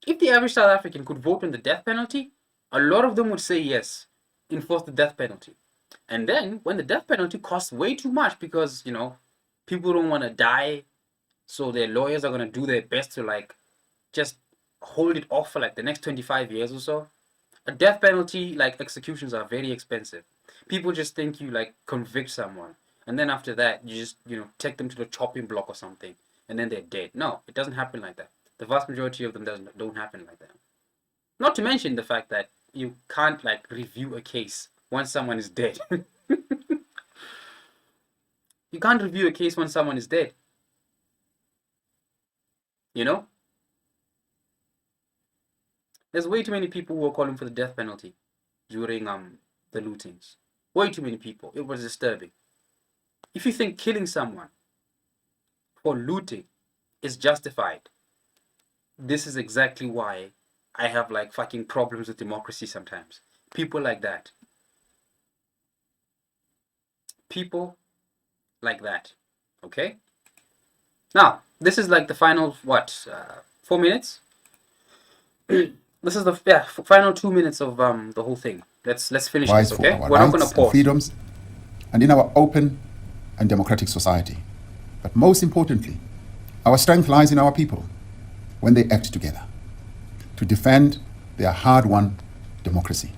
If the average South African could vote on the death penalty, a lot of them would say yes, enforce the death penalty. And then when the death penalty costs way too much because, people don't want to die, so their lawyers are going to do their best to, like, just hold it off for like the next 25 years or so. A death penalty, like, executions are very expensive. People just think you, like, convict someone, and then after that you just take them to the chopping block or something, and then they're dead. No, it doesn't happen like that. The vast majority of them don't happen like that. Not to mention the fact that you can't, like, review a case once someone is dead. You can't review a case when someone is dead. You know, there's way too many people who are calling for the death penalty during the lootings. Way too many people. It was disturbing. If you think killing someone for looting is justified, this is exactly why I have, like, fucking problems with democracy sometimes. People like that. People like that. Okay? Now, this is like the final, 4 minutes? This is the final 2 minutes of the whole thing. Let's finish this, For okay? our We're not gonna rights and pause. freedoms, and in our open and democratic society. But most importantly, our strength lies in our people when they act together to defend their hard-won democracy.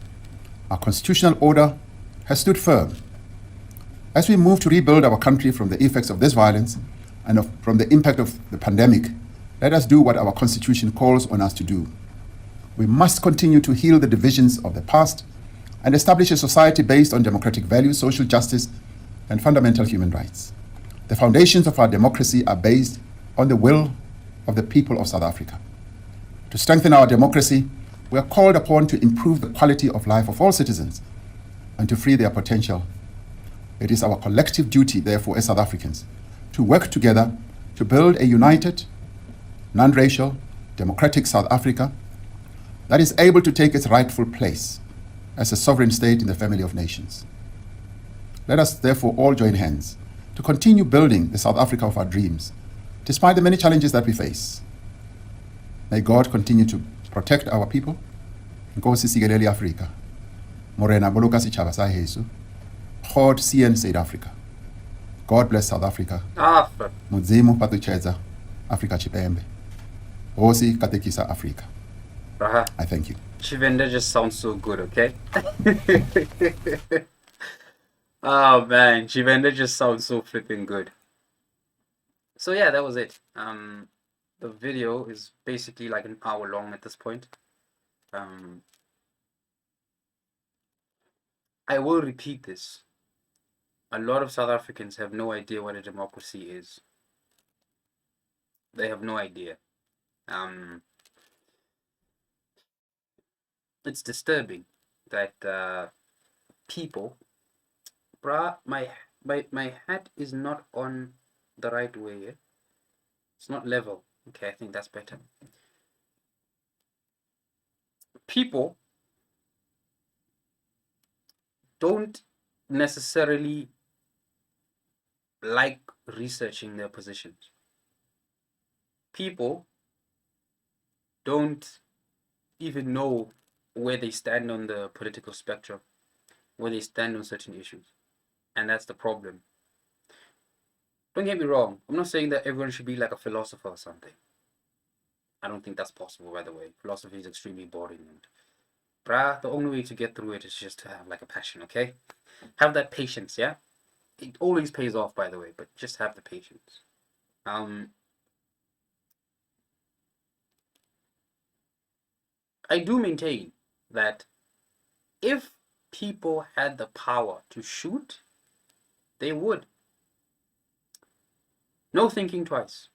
Our constitutional order has stood firm. As we move to rebuild our country from the effects of this violence and from the impact of the pandemic, let us do what our constitution calls on us to do. We must continue to heal the divisions of the past and establish a society based on democratic values, social justice, and fundamental human rights. The foundations of our democracy are based on the will of the people of South Africa. To strengthen our democracy, we are called upon to improve the quality of life of all citizens and to free their potential. It is our collective duty, therefore, as South Africans, to work together to build a united, non-racial, democratic South Africa that is able to take its rightful place as a sovereign state in the family of nations. Let us therefore all join hands to continue building the South Africa of our dreams, despite the many challenges that we face. May God continue to protect our people. Nkosi sikelele Afrika. Morena boloka setjhaba sa heso. God CN South Africa. God bless South Africa. Mudzimu patucheza Africa Chipembe. Hosi katekisa Africa. I thank you. Chivenda just sounds so good, okay? Oh man, Chivenda just sounds so flipping good. So yeah, that was it. The video is basically like an hour long at this point. I will repeat this. A lot of South Africans have no idea what a democracy is. They have no idea. It's disturbing that people, bruh, my hat is not on the right way. It's not level. Okay, I think that's better. People don't necessarily like researching their positions. People don't even know where they stand on the political spectrum, where they stand on certain issues. And that's the problem. Don't get me wrong, I'm not saying that everyone should be like a philosopher or something. I don't think that's possible, by the way. Philosophy is extremely boring, and bruh, the only way to get through it is just to have like a passion, okay? Have that patience, yeah? It always pays off, by the way, but just have the patience. Um, I do maintain that if people had the power to shoot, they would. No thinking twice.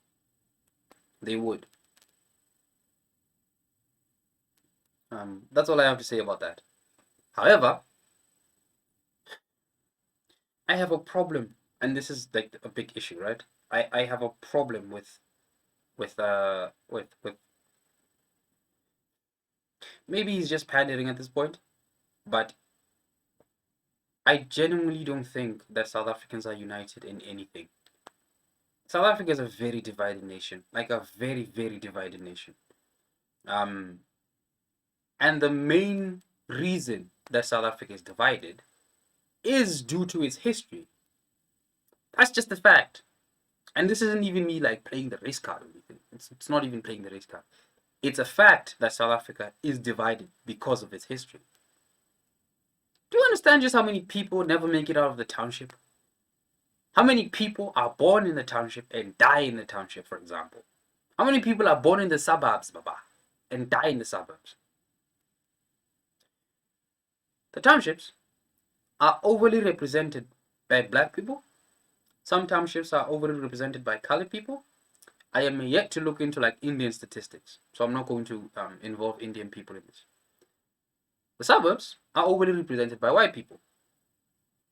They would. That's all I have to say about that. However, I have a problem, and this is like a big issue, right? I have a problem with maybe he's just pandering at this point, but I genuinely don't think that South Africans are united in anything. South Africa is a very divided nation, like a very, very divided nation. Um, and the main reason that South Africa is divided is due to its history. That's just the fact. And this isn't even me like playing the race card or anything. It's not even playing the race card. It's a fact that South Africa is divided because of its history. Do you understand just how many people never make it out of the township? How many people are born in the township and die in the township, for example? How many people are born in the suburbs, Baba, and die in the suburbs? The townships are overly represented by black people. Some townships are overly represented by colored people. I am yet to look into like Indian statistics, so I'm not going to involve Indian people in this. The suburbs are overly represented by white people.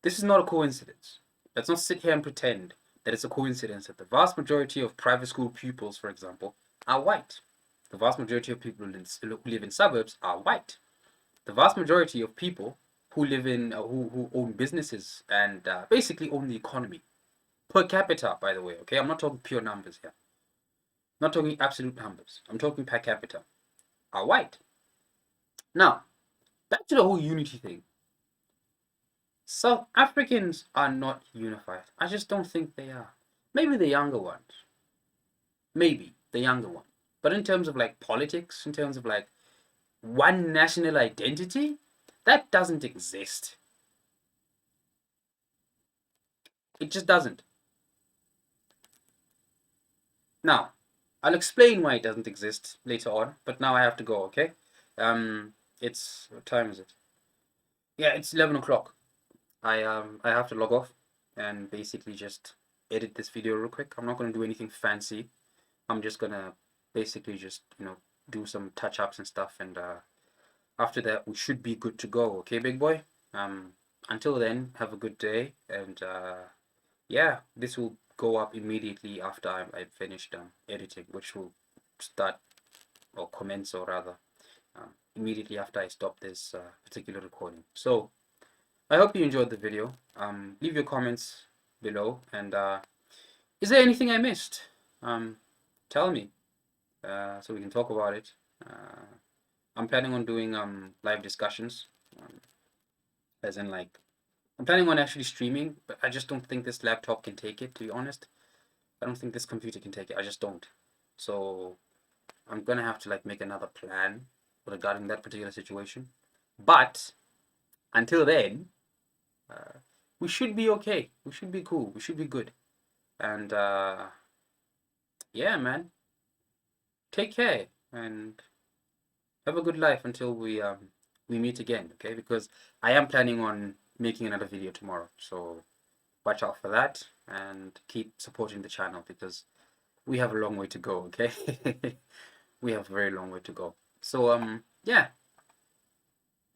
This is not a coincidence. Let's not sit here and pretend that it's a coincidence that the vast majority of private school pupils, for example, are white. The vast majority of people who live in suburbs are white. The vast majority of people who live in who own businesses and basically own the economy per capita, by the way. Okay, I'm not talking pure numbers here. I'm not talking absolute numbers. I'm talking per capita. Are white. Now, back to the whole unity thing. South Africans are not unified. I just don't think they are. Maybe the younger ones. Maybe the younger one. But in terms of like politics, in terms of like one national identity, that doesn't exist. It just doesn't. Now, I'll explain why it doesn't exist later on, but now I have to go, okay? It's what time is it? Yeah, it's 11 o'clock. I have to log off and basically just edit this video real quick. I'm not gonna do anything fancy. I'm just gonna basically just, do some touch-ups and stuff, and after that we should be good to go, okay, big boy? Until then, have a good day, and yeah, this will go up immediately after I've finished editing, which will start or commence, or rather, immediately after I stop this particular recording. So I hope you enjoyed the video. Leave your comments below, and is there anything I missed? Tell me, so we can talk about it. I'm planning on doing live discussions, as in like I'm planning on actually streaming, but I just don't think this laptop can take it, to be honest. I don't think this computer can take it. I just don't. So I'm gonna have to like make another plan regarding that particular situation. But until then, we should be okay. We should be cool. We should be good. And yeah, man. Take care and have a good life until we meet again, okay? Because I am planning on making another video tomorrow. So watch out for that and keep supporting the channel, because we have a long way to go, okay? We have a very long way to go. So yeah.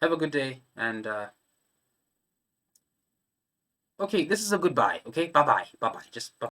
Have a good day, and okay, this is a goodbye, okay? Bye-bye. Bye-bye. Just bye.